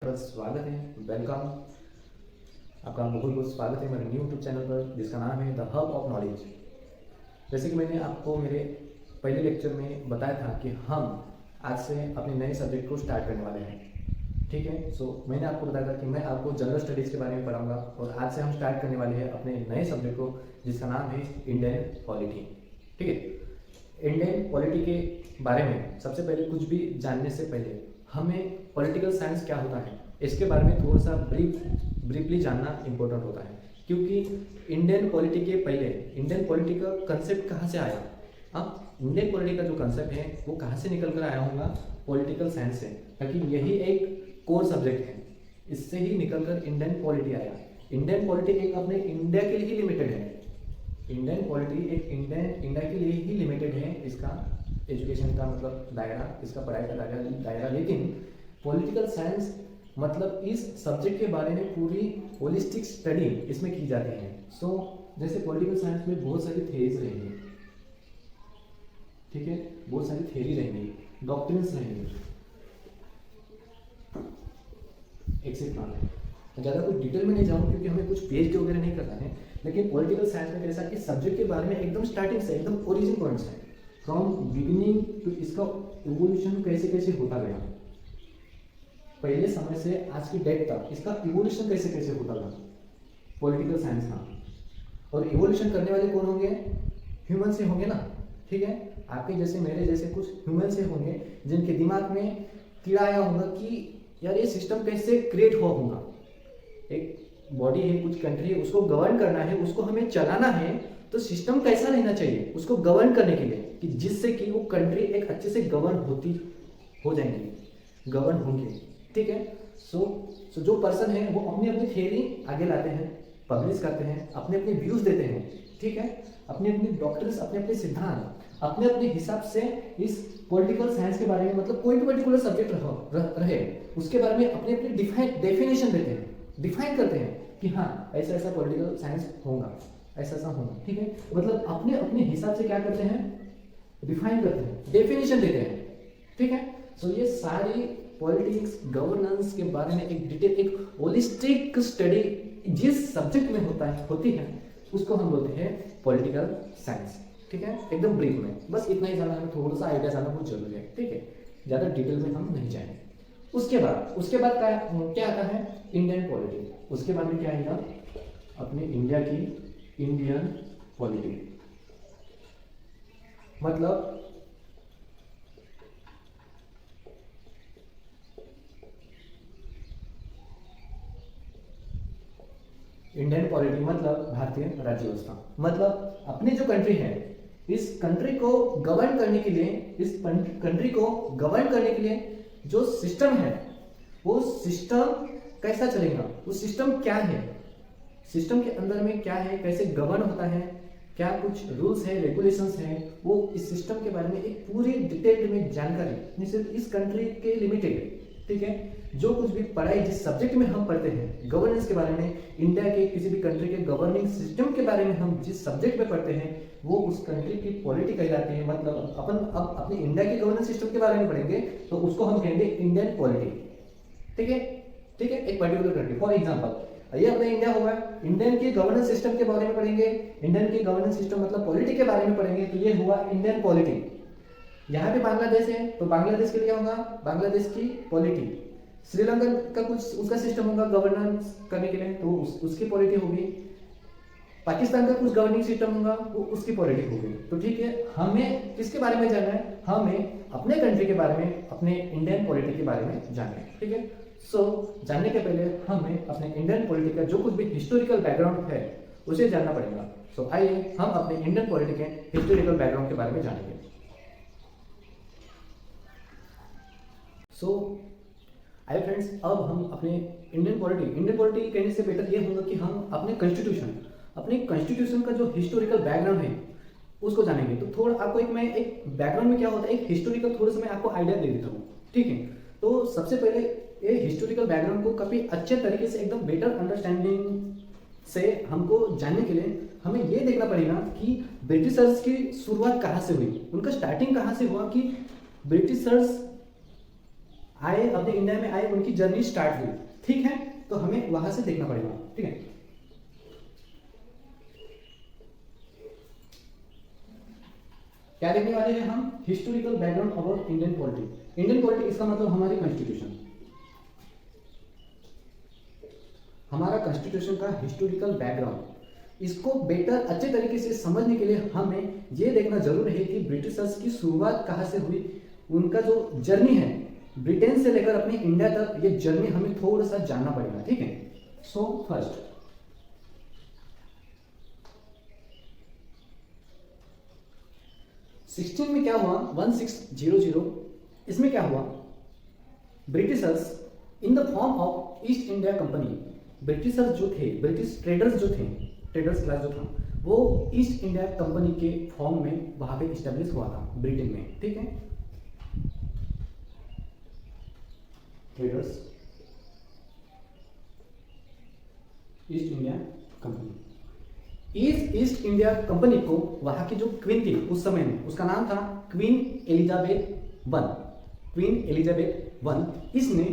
स्वागत है, वेलकम। आपका बहुत बहुत स्वागत है मेरे न्यू यूट्यूब चैनल पर जिसका नाम है द हब ऑफ नॉलेज। जैसे कि मैंने आपको मेरे पहले लेक्चर में बताया था कि हम आज से अपने नए सब्जेक्ट को स्टार्ट करने वाले हैं। ठीक है, मैंने आपको बताया था कि मैं आपको जनरल स्टडीज़ के बारे में पढ़ाऊंगा और आज से हम स्टार्ट करने वाले हैं अपने नए सब्जेक्ट को जिसका नाम है इंडियन पॉलिटी। ठीक है, इंडियन पॉलिटी के बारे में सबसे पहले कुछ भी जानने से पहले हमें पॉलिटिकल साइंस क्या होता है इसके बारे में थोड़ा सा ब्रीफली जानना इम्पोर्टेंट होता है, क्योंकि इंडियन पॉलिटी के पहले इंडियन पॉलिटी का कंसेप्ट कहाँ से आया। हाँ, इंडियन पॉलिटी का जो कंसेप्ट है वो कहाँ से निकल कर आया होगा, पॉलिटिकल साइंस से, ताकि यही एक कोर सब्जेक्ट है, इससे ही निकल कर इंडियन पॉलिटी आया। इंडियन पॉलिटी एक अपने इंडिया के लिए ही लिमिटेड है, इंडियन पॉलिटी एक इंडिया के लिए ही लिमिटेड है, इसका एजुकेशन का मतलब दायरा, इसका पढ़ाई का दायरा। लेकिन पॉलिटिकल साइंस मतलब इस सब्जेक्ट के बारे में पूरी होलिस्टिक स्टडी इसमें की जाती है। जैसे पॉलिटिकल साइंस में बहुत सारी थेरीज रहेंगी, ठीक है, बहुत सारी थेरी रहेंगी, डॉक्ट्रिन्स रहेंगी, एक्सेट्रा। ज़्यादा कुछ डिटेल में नहीं जाऊँ क्योंकि हमें कुछ पेज वगैरह नहीं करना है, लेकिन पॉलिटिकल साइंस में कैसा कि सब्जेक्ट के बारे में एकदम स्टार्टिंग से एकदम ओरिजिन पॉइंट्स है, फ्रॉम बिगिनिंग टू इसका इवोल्यूशन कैसे कैसे होता गया, पहले समय से आज की डेट तक इसका इवोल्यूशन कैसे कैसे होता गया, पॉलिटिकल साइंस का। और इवोल्यूशन करने वाले कौन होंगे, ह्यूमन से होंगे ना। ठीक है, आपके जैसे मेरे जैसे कुछ ह्यूमन से होंगे जिनके दिमाग में कीड़ा आया होगा कि यार ये सिस्टम कैसे क्रिएट हुआ होगा। एक बॉडी है, कुछ कंट्री है, उसको गवर्न करना है, उसको हमें चलाना है, तो सिस्टम कैसा रहना चाहिए उसको गवर्न करने के लिए, कि जिससे कि वो कंट्री एक अच्छे से गवर्न हो जाएंगी, गवर्न होंगे। ठीक है, सो जो पर्सन है वो अपनी अपनी थियरी आगे लाते हैं, पब्लिश करते हैं, अपने अपने व्यूज देते हैं। ठीक है, अपने अपने डॉक्टर्स, अपने अपने सिद्धांत अपने अपने हिसाब से इस पॉलिटिकल साइंस के बारे में, मतलब कोई भी पर्टिकुलर सब्जेक्ट रहे उसके बारे में अपने अपने डेफिनेशन देते हैं, डिफाइन करते हैं कि हाँ ऐसा ऐसा पॉलिटिकल साइंस होगा, ऐसा ऐसा होगा। ठीक है, मतलब अपने अपने हिसाब से क्या करते हैं, डिफाइन करते हैं, डेफिनेशन देते हैं। ठीक है, ये सारी पॉलिटिक्स गवर्नेंस के बारे में एक डिटेल, एक होलिस्टिक स्टडी जिस सब्जेक्ट में होती है उसको हम बोलते हैं पॉलिटिकल साइंस। ठीक है, एकदम ब्रीफ में बस इतना ही जानना, हमें थोड़ा सा आइडिया जानना बहुत जरूरी है। ठीक है, ज़्यादा डिटेल में हम नहीं जाएंगे। उसके बाद क्या आता है, इंडियन पॉलिटी। उसके बाद में क्या आएगा, अपने इंडिया की इंडियन पॉलिटी, मतलब इंडियन पॉलिटी मतलब भारतीय राज्य व्यवस्था, मतलब अपनी जो कंट्री है इस कंट्री को गवर्न करने के लिए, इस कंट्री को गवर्न करने के लिए जो सिस्टम है वो सिस्टम कैसा चलेगा, वो सिस्टम क्या है, सिस्टम के अंदर में क्या है, कैसे गवर्न होता है, क्या कुछ रूल्स है, रेगुलेशंस है, वो इस सिस्टम के बारे में एक पूरी डिटेल्ड में जानकारी, सिर्फ इस कंट्री के लिमिटेड। ठीक है, जो कुछ भी पढ़ाई जिस सब्जेक्ट में हम पढ़ते हैं, गवर्नेंस के बारे में, इंडिया के किसी भी कंट्री के गवर्निंग सिस्टम के बारे में हम जिस सब्जेक्ट में पढ़ते हैं वो उस कंट्री की पॉलिटी कहलाती है। मतलब अपन अब अपने इंडिया के गवर्नेंस सिस्टम के बारे में पढ़ेंगे तो उसको हम कहेंगे इंडियन पॉलिटी। ठीक है, ठीक है, एक पर्टिकुलर कंट्री, फॉर एग्जाम्पल ये अपना इंडिया होगा, इंडियन के गवर्नेंस सिस्टम के बारे में पढ़ेंगे, इंडियन के गवर्नेंस सिस्टम मतलब पॉलिटी के बारे में पढ़ेंगे, तो ये हुआ इंडियन पॉलिटी। यहाँ पे बांग्लादेश है तो बांग्लादेश के लिए होगा बांग्लादेश की पॉलिटी, श्रीलंका का कुछ उसका सिस्टम होगा गवर्नेंस करने के लिए तो उसकी पॉलिटी होगी, पाकिस्तान का कुछ गवर्निंग सिस्टम होगा वो उसकी पॉलिटी होगी। तो ठीक है, हमें किसके बारे में जानना है, हमें अपने कंट्री के बारे में, अपने इंडियन पॉलिटी के बारे में जानना है। ठीक है, जानने के पहले हमें अपने इंडियन पॉलिटी का जो कुछ भी हिस्टोरिकल बैकग्राउंड है उसे जानना पड़ेगा। आइए हम अपने इंडियन पॉलिटी के हिस्टोरिकल बैकग्राउंड के बारे में जानेंगे। आइए फ्रेंड्स, अब हम अपने इंडियन पॉलिटी कहने से बेटर ये होगा कि हम अपने कॉन्स्टिट्यूशन का जो हिस्टोरिकल बैकग्राउंड है उसको जानेंगे। तो थोड़ा आपको मैं एक बैकग्राउंड में क्या होता है, एक हिस्टोरिकल थोड़ा सा मैं आपको आइडिया दे देता हूँ। ठीक है, तो सबसे पहले ये हिस्टोरिकल बैकग्राउंड को काफ़ी अच्छे तरीके से, एकदम बेटर अंडरस्टैंडिंग से हमको जानने के लिए हमें ये देखना पड़ेगा कि ब्रिटिशर्स की शुरुआत कहाँ से हुई, उनका स्टार्टिंग कहाँ से हुआ, कि ब्रिटिशर्स आए, अपने इंडिया में आए, उनकी जर्नी स्टार्ट हुई, ठीक है, तो हमें वहां से देखना पड़ेगा, ठीक है। क्या देखने वाले हैं हम? Historical background about Indian polity. Indian polity इसका मतलब हमारी कॉन्स्टिट्यूशन, हमारा कॉन्स्टिट्यूशन का हिस्टोरिकल बैकग्राउंड, इसको बेटर अच्छे तरीके से समझने के लिए हमें यह देखना जरूर है कि ब्रिटिशर्स की शुरुआत कहां से हुई, उनका जो जर्नी है ब्रिटेन से लेकर अपने इंडिया तक, ये जर्नी हमें थोड़ा सा जानना पड़ेगा, ठीक है। सो फर्स्ट 16 में क्या हुआ, 1600, इसमें क्या हुआ, Britishers in the form of east India company, Britishers जो थे, ब्रिटिश ट्रेडर्स जो थे, ट्रेडर्स क्लास जो था, वो ईस्ट इंडिया कंपनी के फॉर्म में वहां पे इस्टेब्लिश हुआ था ब्रिटेन में, ठीक है। ट्रेडर्स ईस्ट इंडिया कंपनी, इस ईस्ट इंडिया कंपनी को वहां की जो क्वीन थी उस समय में, उसका नाम था queen Elizabeth one, queen Elizabeth one, इसने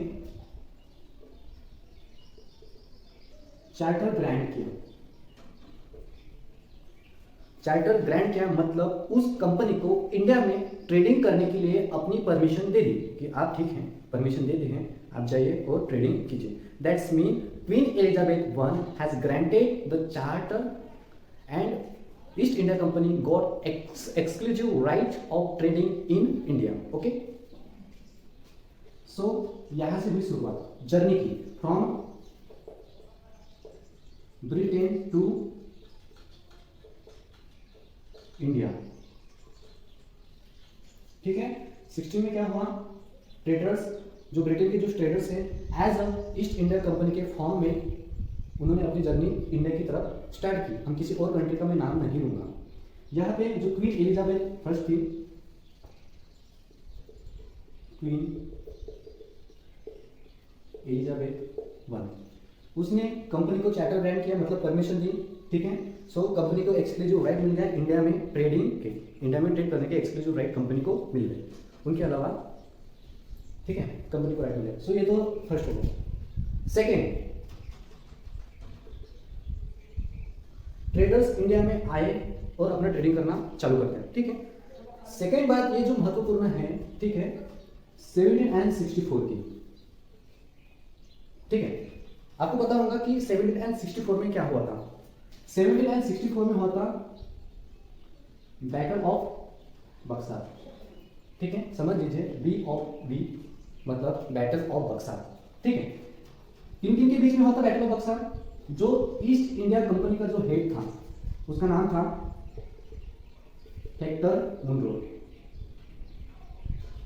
चार्टर ग्रांट किया। चार्टर ग्रांट किया मतलब उस कंपनी को इंडिया में ट्रेडिंग करने के लिए अपनी परमिशन दे दी कि आप ठीक हैं, परमिशन दे दी है, आप जाइए और ट्रेडिंग कीजिए। That's mean Queen Elizabeth one has granted the charter and East India Company got exclusive right of trading in India, okay. So यहां से हुई शुरुआत जर्नी की, फ्रॉम ब्रिटेन टू इंडिया, ठीक है। 16 में क्या हुआ, ट्रेडर्स जो ब्रिटेन के जो ट्रेडर्स हैं as a East India company के फॉर्म में उन्होंने अपनी जर्नी इंडिया की तरफ स्टार्ट की। हम किसी और कंट्री का मैं नाम नहीं लूंगा। यहाँ पे जो क्वीन एलिजाबेथ फर्स्ट थी, क्वीन एलिजाबेथ वन, उसने कंपनी को चार्टर ग्रांट किया, मतलब परमिशन दी, ठीक है। सो कंपनी को एक्सक्लूसिव राइट मिल गया इंडिया में ट्रेडिंग के, इंडिया में ट्रेड करने के एक्सक्लूसिव राइट कंपनी को मिल गए, उनके अलावा, ठीक है, कंपनी को राइट मिल गया। सो ये तो फर्स्ट हो गया। सेकेंड, ट्रेडर्स इंडिया में आए और अपना ट्रेडिंग करना चालू करते हैं, ठीक है। सेकेंड बात ये जो महत्वपूर्ण है, ठीक है, 1764 की, ठीक है। आपको पता होगा कि 1764 में क्या हुआ था। 1764 में हुआ था बैटल ऑफ बक्सर, ठीक है, समझ लीजिए, बी मतलब बैटल ऑफ बक्सर, ठीक है। किन किन के बीच में हुआ था बैटल ऑफ बक्सर? जो ईस्ट इंडिया कंपनी का जो हेड था उसका नाम था हेक्टर मुनरो,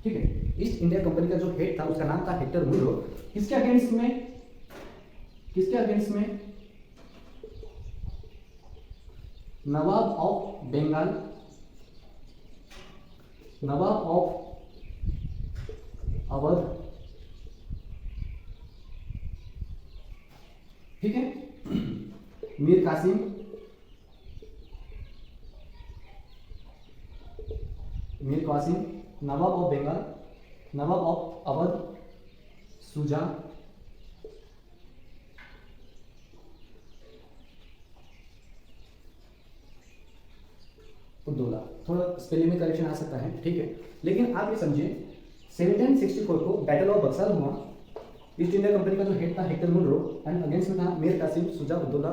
ठीक है। ईस्ट इंडिया कंपनी का जो हेड था उसका नाम था हेक्टर मुनरो। किसके अगेंस्ट में? किसके अगेंस्ट में? नवाब ऑफ बंगाल, नवाब ऑफ अवध, ठीक है, मीर कासिम, मीर कासिम, नवाब ऑफ बंगाल, नवाब ऑफ अवध, सुजा, उद्दौला। थोड़ा स्पेलिंग में करेक्शन आ सकता है, ठीक है, लेकिन आप ये समझिए 1764 को बैटल ऑफ बक्सर हुआ। ईस्ट इंडिया कंपनी का जो हेड था हेक्टर मुनरो एंड अगेंस्ट में था मीर कासिम, सुजा उद्दौला,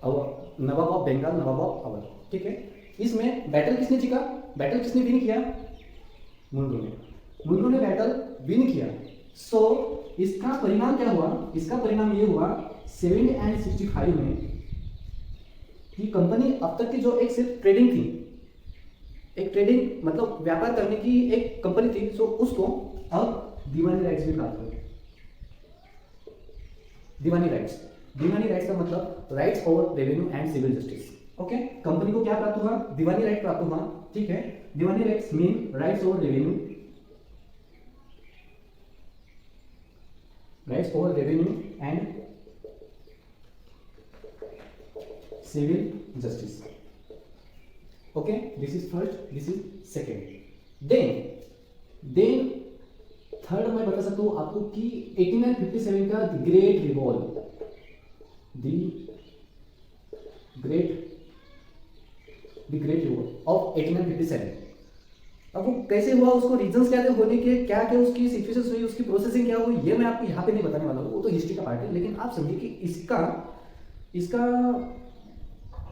नवाब ऑफ बंगाल, नवाब ऑफ अवध, ठीक है। इसमें बैटल किसने जीता? बैटल किसने विन किया? मुनरो ने। मुनरो ने बैटल विन किया। सो इसका परिणाम क्या हुआ? इसका परिणाम ये हुआ 1765 में कि कंपनी अब तक की जो एक सिर्फ ट्रेडिंग थी, एक ट्रेडिंग मतलब व्यापार करने की एक कंपनी थी, सो उसको अब दीवानी राइट्स भी प्राप्त हुए। दीवानी राइट्स, दीवानी राइट्स का मतलब rights over revenue and civil justice, okay. Company को क्या प्राप्त हुआ? दीवानी राइट प्राप्त हुआ, ठीक है। Diwani rights mean rights over revenue, rights over revenue and civil justice, okay, this is first, this is second. Then third मैं बता सकता हूँ आपको कि 1857 का the great revolt, the great revolt of 1857। अब वो कैसे हुआ, उसको रीजंस क्या थे होने के, क्या क्या उसकी सिचुएशंस हुई, उसकी प्रोसेसिंग क्या हुई, ये मैं आपको यहाँ पे नहीं बताने वाला हूँ, वो तो हिस्ट्री का पार्ट है। लेकिन आप समझिए कि इसका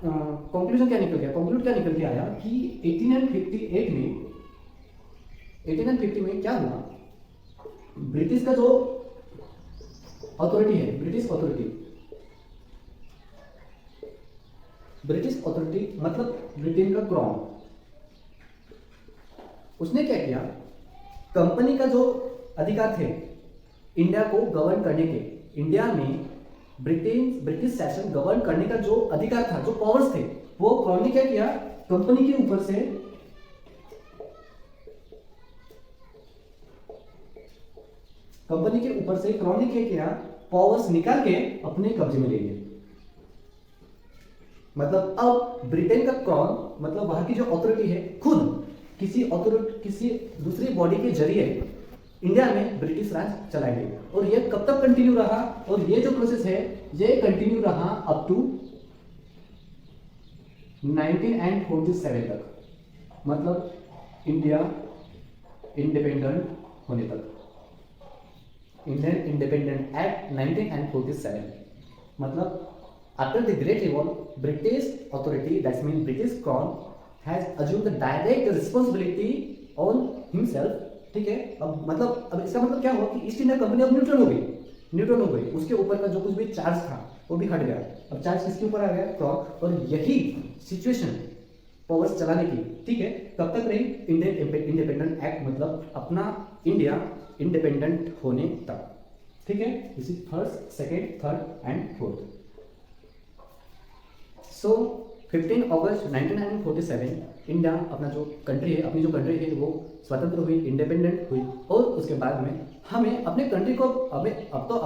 कंक्लूजन क्या निकल गया, कंक्लूड क्या निकल के आया कि 1850 में क्या हुआ, ब्रिटिश का जो अथॉरिटी है, ब्रिटिश अथॉरिटी मतलब ब्रिटेन का क्राउन, उसने क्या किया, कंपनी का जो अधिकार थे इंडिया को गवर्न करने के, इंडिया में ब्रिटिश शासन गवर्न करने का जो अधिकार था, जो पावर्स थे, वो क्राउन ने क्या किया, कंपनी के ऊपर से क्राउन ने क्या किया, पावर्स निकाल के अपने कब्जे में ले लिए। मतलब अब ब्रिटेन का क्राउन मतलब वहां की जो अथॉरिटी है खुद किसी दूसरी बॉडी के जरिए इंडिया में ब्रिटिश राज चलाएंगे। और ये कब तक कंटिन्यू रहा, और ये जो प्रोसेस है ये कंटिन्यू रहा अप टू 1947 तक, मतलब इंडिया इंडिपेंडेंट होने तक। इंडियन इंडिपेंडेंट एक्ट 1947, मतलब after the great revolve British authority, that's mean British crown has assumed the direct responsibility on himself। ठीक है, अब इसका मतलब क्या हुआ कि ईस्ट इंडिया कंपनी अब न्यूट्रल हो गई, उसके ऊपर का जो कुछ भी चार्ज था वो भी हट गया। अब चार्ज किसके ऊपर आ गया, क्रॉप। और यही सिचुएशन पावर्स चलाने की, ठीक है, कब तक रही, इंडियन इंडिपेंडेंट एक्ट, मतलब अपना इंडिया इंडिपेंडेंट होने तक। ठीक है, this is first, second, third and fourth. So 15 August 1947 India अपना जो कंट्री है, अपनी जो कंट्री है वो स्वतंत्र हुई, इंडिपेंडेंट हुई। और उसके बाद में हमें अपने कंट्री को अब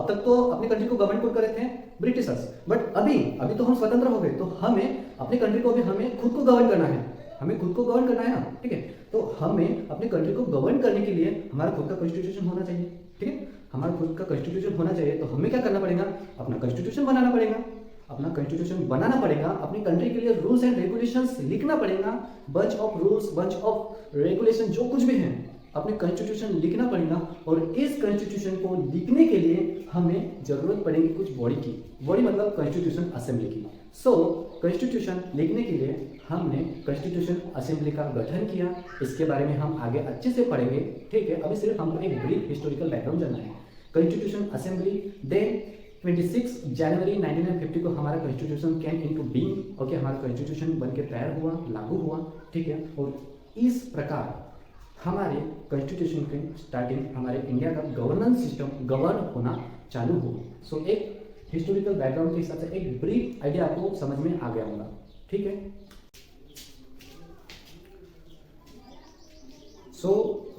तक तो अपनी कंट्री को गवर्न कर रहे थे ब्रिटिशर्स, बट अभी तो हम स्वतंत्र हो गए, तो हमें अपनी कंट्री को भी हमें खुद को गवर्न करना है, ना। ठीक है, तो हमें अपनी कंट्री को गवर्न करने के लिए हमारा खुद का कॉन्स्टिट्यूशन होना चाहिए। ठीक है, हमारा खुद का कॉन्स्टिट्यूशन होना चाहिए, तो हमें क्या करना पड़ेगा, अपना कॉन्स्टिट्यूशन बनाना पड़ेगा, अपनी कंट्री के लिए रूल्स एंड रेगुलेशंस लिखना पड़ेगा, bunch of rules, bunch of regulation, जो कुछ भी है अपने कॉन्स्टिट्यूशन लिखना पड़ेगा। और इस कॉन्स्टिट्यूशन को लिखने के लिए हमें जरूरत पड़ेगी कुछ बॉडी की, बॉडी मतलब कॉन्स्टिट्यूशन असेंबली की। सो कॉन्स्टिट्यूशन लिखने के लिए हमने कॉन्स्टिट्यूशन असेंबली का गठन किया, इसके बारे में हम आगे अच्छे से पढ़ेंगे। ठीक है, अभी सिर्फ हमको एक ब्रीफ हिस्टोरिकल बैकग्राउंड जानना है। कॉन्स्टिट्यूशन असेंबली, देन 26 जनवरी 1950 को हमारा constitution came into being. Okay, हमारा कॉन्स्टिट्यूशन बनके तैयार हुआ, लागू हुआ। ठीक है, और इस प्रकार हमारे कॉन्स्टिट्यूशन की स्टार्टिंग, हमारे इंडिया का गवर्नेंस सिस्टम गवर्न होना चालू हुआ। सो एक हिस्टोरिकल बैकग्राउंड के हिसाब से एक ब्रीफ आइडिया आपको समझ में आ गया होगा। ठीक है, सो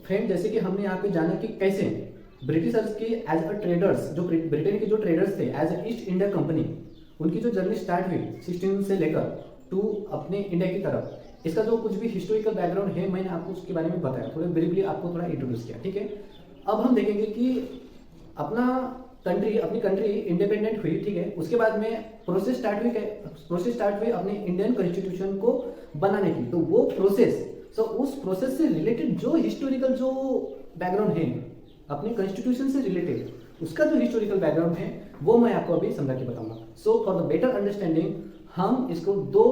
फ्रेंड, जैसे कि हमने यहाँ पे जाना कि कैसे ब्रिटिशर्स की एज अ ट्रेडर्स, जो ब्रिटेन के जो ट्रेडर्स थे as a East India company, उनकी जो जर्नी स्टार्ट हुई 16 से लेकर टू अपने इंडिया की तरफ, इसका जो कुछ भी हिस्टोरिकल बैकग्राउंड है मैंने आपको उसके बारे में बताया, थोड़ा ब्रीफली आपको थोड़ा इंट्रोड्यूस किया। ठीक है, अब हम देखेंगे कि अपनी कंट्री इंडिपेंडेंट हुई। ठीक है, उसके बाद में प्रोसेस स्टार्ट हुई अपने इंडियन कॉन्स्टिट्यूशन को बनाने की। तो वो प्रोसेस, उस प्रोसेस से रिलेटेड जो हिस्टोरिकल जो बैकग्राउंड है अपने कॉन्स्टिट्यूशन से रिलेटेड, उसका जो हिस्टोरिकल बैकग्राउंड है वो मैं आपको अभी समझा के बताऊंगा। So for the better understanding हम इसको 2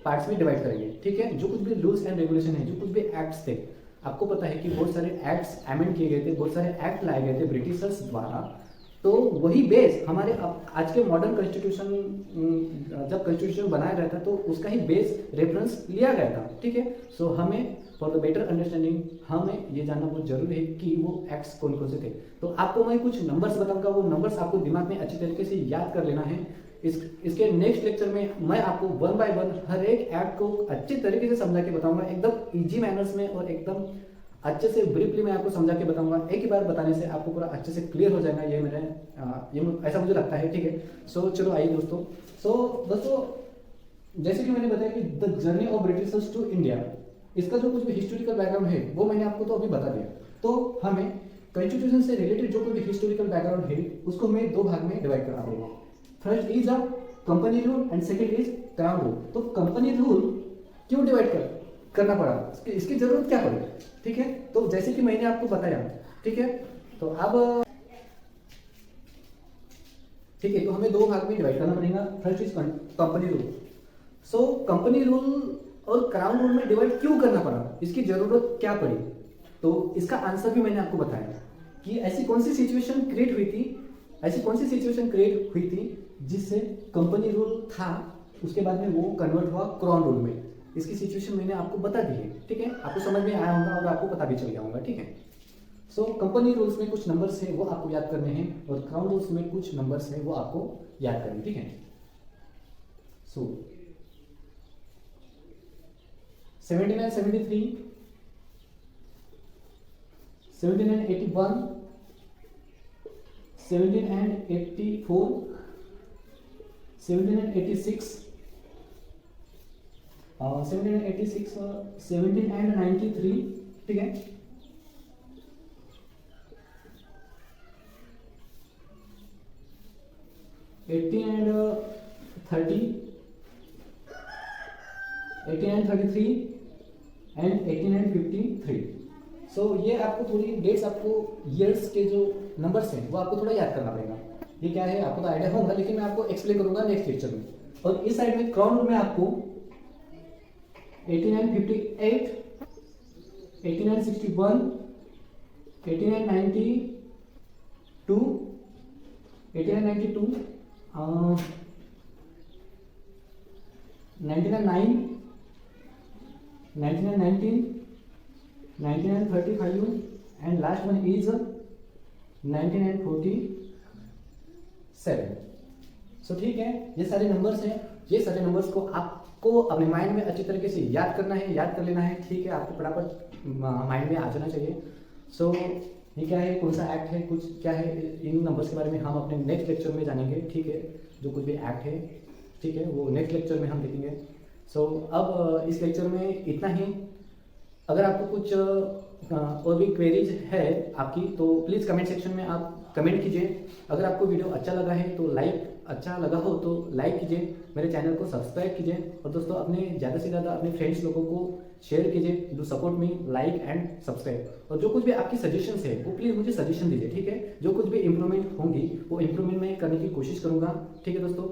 पार्ट्स में डिवाइड करेंगे। ठीक है, जो कुछ भी रूल्स एंड रेगुलेशन है, जो कुछ भी एक्ट्स थे, आपको पता है कि बहुत सारे एक्ट्स अमेंड किए गए थे, बहुत सारे एक्ट लाए गए थे ब्रिटिशर्स द्वारा। तो वही बेस हमारे आज के मॉडर्न कॉन्स्टिट्यूशन, जब कॉन्स्टिट्यूशन बनाया गया था तो उसका ही बेस रेफरेंस लिया गया था। ठीक है, सो हमें फॉर द बेटर अंडरस्टैंडिंग हमें ये जानना बहुत जरूरी है कि वो एक्ट्स कौन कौन से थे। तो आपको मैं कुछ नंबर्स बताऊंगा, वो नंबर्स आपको दिमाग में अच्छी तरीके से याद कर लेना है। इसके नेक्स्ट लेक्चर में मैं आपको 1 बाय 1 हर एक एक्ट को अच्छे तरीके से समझा के बताऊंगा, एकदम इजी मैनर्स में और एकदम अच्छे से ब्रीफली मैं आपको समझा के बताऊंगा। एक ही बार बताने से आपको पूरा अच्छे से क्लियर हो जाएगा, ये ऐसा मुझे लगता है। ठीक है, सो चलो आइए दोस्तों। दोस्तों जैसे कि मैंने बताया कि the journey of britishers to India, इसका जो कुछ भी हिस्टोरिकल बैकग्राउंड है वो मैंने आपको तो अभी बता दिया। तो हमें कॉन्स्टिट्यूशन से रिलेटेड जो कोई भी हिस्टोरिकल बैकग्राउंड है उसको हमें दो भाग में डिवाइड करना पड़ेगा। First is a company rule and second is crown rule. तो कंपनी रूल क्यों डिवाइड करना पड़ा, इसकी जरूरत क्या पड़ी, ठीक है। तो जैसे कि मैंने आपको बताया, ठीक है, तो अब ठीक है, तो हमें दो भाग में डिवाइड करना पड़ेगा। First is company rule. So company rule और क्राउन रूल में डिवाइड क्यों करना पड़ा, इसकी जरूरत क्या पड़ी, तो इसका आंसर भी मैंने आपको बताया कि ऐसी कौन सी सिचुएशन क्रिएट हुई थी, जिससे कंपनी रूल था उसके बाद में वो कन्वर्ट हुआ क्राउन रूल में। इसकी सिचुएशन मैंने आपको बता दी है, ठीक है, आपको समझ में आया होगा और आपको पता भी चल गया होगा, ठीक है। सो कंपनी रूल्स में कुछ नंबर्स हैं वो आपको याद करने हैं और क्राउन रूल्स में कुछ नंबर्स हैं वो आपको याद करने, ठीक है। सो 1773, 1781, 1784, 1786, 1793, ठीक है, 1830, 1833 एंड 1853। सो ये आपको थोड़ी डेट्स, आपको ईयर्स के जो नंबर्स हैं वो आपको थोड़ा याद करना पड़ेगा। ये क्या है आपको तो आइडिया होगा, लेकिन मैं आपको एक्सप्लेन करूंगा नेक्स्ट लेक्चर में। और इस साइड में क्राउन रूल में आपको 1858, 1861, 1892, 1892, 1909, 1919, 1935 एंड लास्ट वन इज 1947। सो ठीक है, ये सारे नंबर्स हैं, ये सारे नंबर्स को आपको अपने माइंड में अच्छी तरीके से याद करना है, याद कर लेना है, ठीक है, आपको फटाफट माइंड में आ जाना चाहिए। सो ये क्या है, कौन सा एक्ट है, कुछ क्या है, इन नंबर्स के बारे में हम अपने नेक्स्ट लेक्चर में जानेंगे, ठीक है। जो कुछ भी एक्ट है, ठीक है, वो नेक्स्ट लेक्चर में हम देखेंगे। सो अब इस लेक्चर में इतना ही। अगर आपको कुछ और भी क्वेरीज है आपकी तो प्लीज़ कमेंट सेक्शन में आप कमेंट कीजिए। अगर आपको वीडियो अच्छा लगा है तो अच्छा लगा हो तो लाइक कीजिए, मेरे चैनल को सब्सक्राइब कीजिए और दोस्तों अपने ज़्यादा से ज़्यादा अपने फ्रेंड्स लोगों को शेयर कीजिए। Do support me, like and subscribe. और जो कुछ भी आपकी सजेशंस है वो प्लीज़ मुझे सजेशन दीजिए, ठीक है। जो कुछ भी इंप्रूवमेंट होंगी वो इंप्रूवमेंट मैं करने की कोशिश करूँगा, ठीक है दोस्तों।